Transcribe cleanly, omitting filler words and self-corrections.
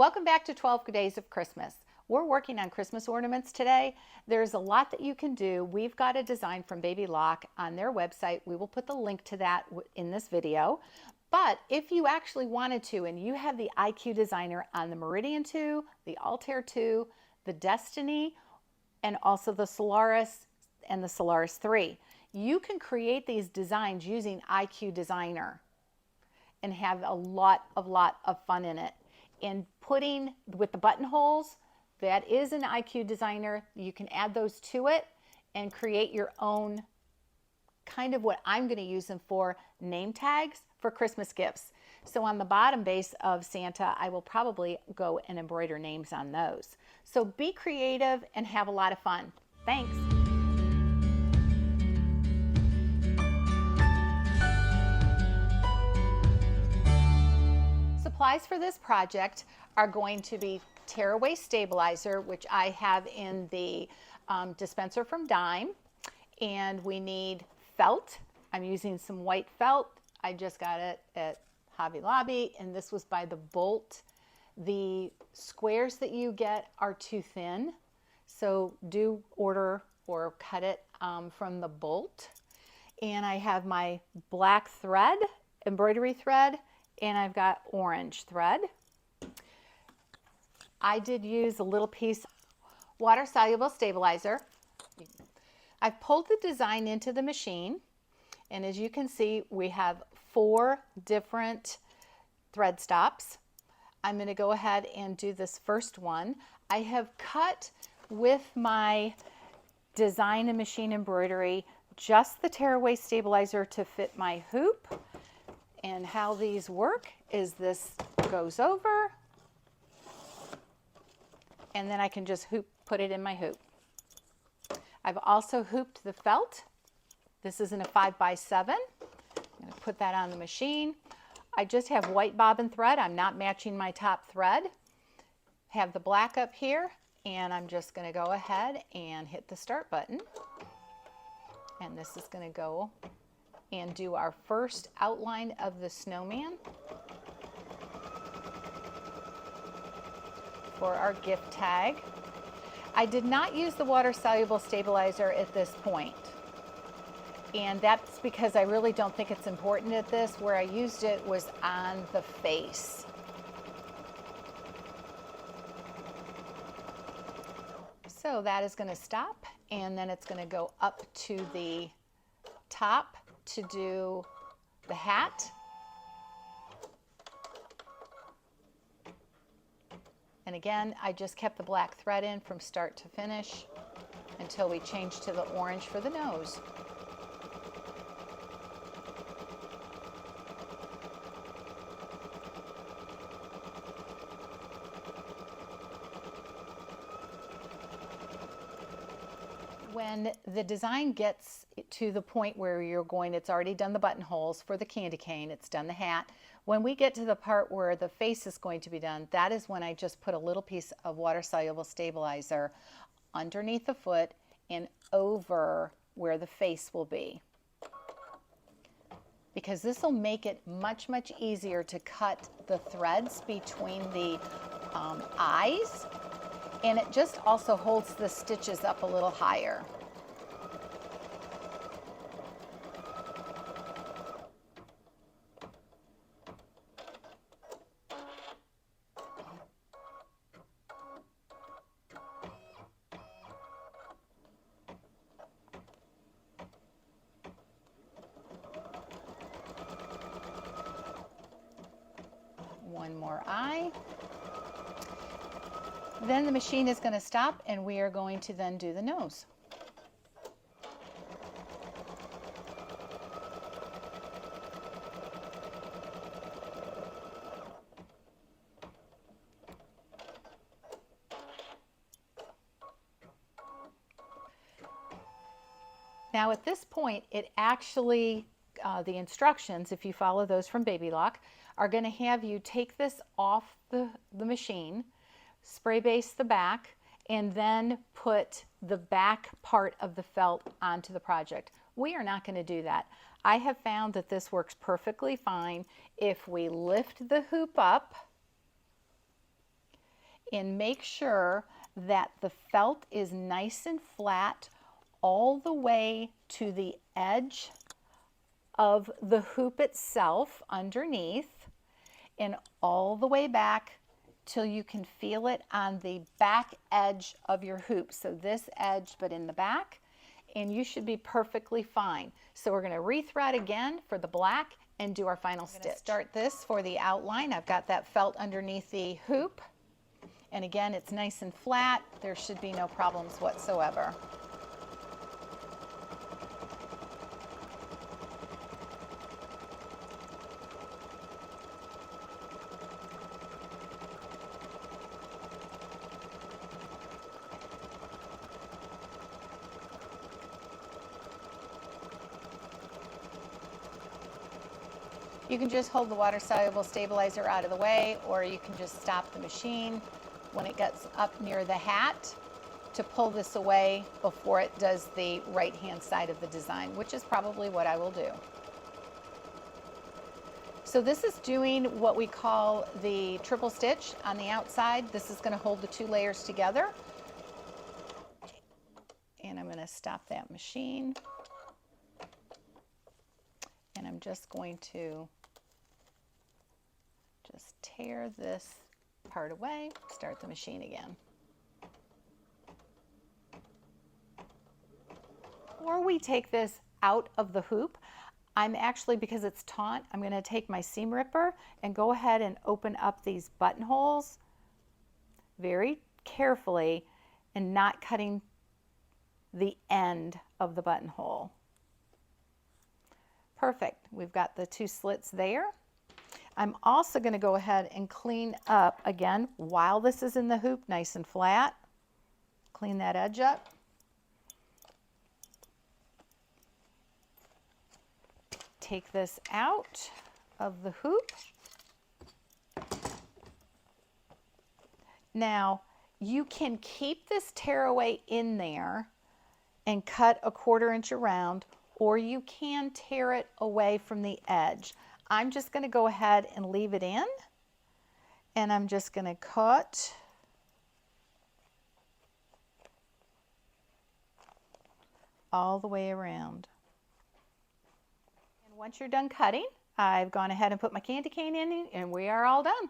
Welcome back to 12 Days of Christmas. We're working on Christmas ornaments today. There's a lot that you can do. We've got a design from Baby Lock on their website. We will put the link to that in this video. But if you actually wanted to, and you have the IQ Designer on the Meridian 2, the Altair 2, the Destiny, and also the Solaris and the Solaris 3, you can create these designs using IQ Designer and have a lot of fun in it. And putting with the buttonholes, that is an IQ Designer. You can add those to it and create your own kind of what I'm going to use them for, name tags for Christmas gifts. So on the bottom base of Santa, I will probably go and embroider names on those. So be creative and have a lot of fun. Thanks. Supplies for this project are going to be tearaway stabilizer, which I have in the dispenser from Dime, and we need felt. I'm using some white felt. I just got it at Hobby Lobby, and this was by the Bolt. The squares that you get are too thin, so do order or cut it from the Bolt. And I have my black thread, embroidery thread, and I've got orange thread. I did use a little piece water soluble stabilizer. I've pulled the design into the machine, and as you can see, we have 4 different thread stops. I'm going to go ahead and do this first one. I have cut with my design and machine embroidery just the tearaway stabilizer to fit my hoop. And how these work is this goes over, and then I can just put it in my hoop. I've also hooped the felt. This is in a 5x7. I'm going to put that on the machine. I just have white bobbin thread. I'm not matching my top thread. Have the black up here, and I'm just going to go ahead and hit the start button. And this is going to go and do our first outline of the snowman for our gift tag. I did not use the water soluble stabilizer at this point, and that's because I really don't think it's important at this. Where I used it was on the face. So that is going to stop, and then it's going to go up to the top to do the hat. And again, I just kept the black thread in from start to finish until we change to the orange for the nose. When the design gets to the point where you're going, it's already done the buttonholes for the candy cane, it's done the hat. When we get to the part where the face is going to be done, that is when I just put a little piece of water soluble stabilizer underneath the foot and over where the face will be. Because this will make it much easier to cut the threads between the eyes. And it just also holds the stitches up a little higher. One more eye. Then the machine is going to stop, and we are going to then do the nose. Now at this point, it actually, the instructions, if you follow those from Baby Lock, are going to have you take this off the machine, spray base the back, and then put the back part of the felt onto the project. We are not going to do that. I have found that this works perfectly fine if we lift the hoop up and make sure that the felt is nice and flat all the way to the edge of the hoop itself underneath and all the way back till you can feel it on the back edge of your hoop. So this edge, but in the back, and you should be perfectly fine. So we're going to rethread again for the black and do our final stitch. Start this for the outline. I've got that felt underneath the hoop. And again, it's nice and flat. There should be no problems whatsoever. You can just hold the water-soluble stabilizer out of the way, or you can just stop the machine when it gets up near the hat to pull this away before it does the right-hand side of the design, which is probably what I will do. So this is doing what we call the triple stitch on the outside. This is going to hold the two layers together. And I'm going to stop that machine. And I'm just going to just tear this part away, start the machine again. Before we take this out of the hoop, I'm actually, because it's taut, I'm going to take my seam ripper and go ahead and open up these buttonholes very carefully and not cutting the end of the buttonhole. Perfect. We've got the two slits there. I'm also going to go ahead and clean up again while this is in the hoop, nice and flat. Clean that edge up. Take this out of the hoop. Now, you can keep this tearaway in there and cut a 1/4 inch around, or you can tear it away from the edge. I'm just going to go ahead and leave it in, and I'm just going to cut all the way around. And once you're done cutting, I've gone ahead and put my candy cane in, and we are all done.